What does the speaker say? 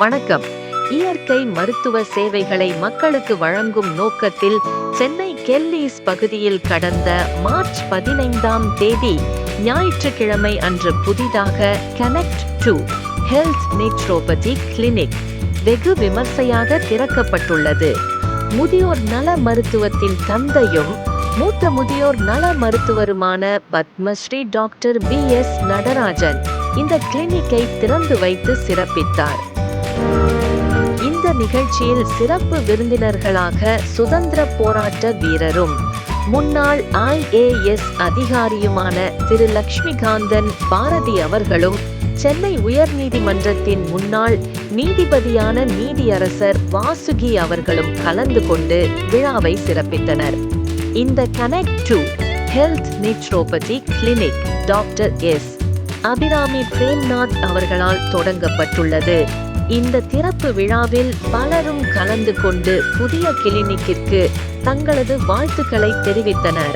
வணக்கம். இயற்கை மருத்துவ சேவைகளை மக்களுக்கு வழங்கும் நோக்கத்தில் சென்னை கெல்லீஸ் பகுதியில் கடந்த மார்ச் 15ஆம் தேதி ஞாயிற்றுக்கிழமை அன்று புதிதாக connect to health naturopathy clinic வெகு விமர்சையாக திறக்கப்பட்டுள்ளது. முதியோர் நல மருத்துவத்தின் தந்தையும் மூத்த முதியோர் நல மருத்துவருமான பத்மஸ்ரீ டாக்டர் BS நடராஜன் இந்த கிளினிக்கை திறந்து வைத்து சிறப்பித்தார். இந்த நிகழ்ச்சியில் சிறப்பு விருந்தினர்களாக சுதந்திர போராட்ட வீரரும் முன்னாள் IAS அதிகாரியுமான திரு லட்சுமிகாந்தன் பாரதி அவர்களும் சென்னை உயர்நீதிமன்றத்தின் முன்னாள் நீதிபதியான நீதியரசர் வாசுகி அவர்களும் கலந்து கொண்டு விழாவை சிறப்பித்தனர். இந்த connect to health naturopathy clinic doctor S. Abirami Premnath அவர்களால் தொடங்கப்பட்டுள்ளது. இந்த திறப்பு விழாவில் பலரும் கலந்து கொண்டு புதிய கிளினிக்கிற்கு தங்களது வாழ்த்துக்களை தெரிவித்தனர்.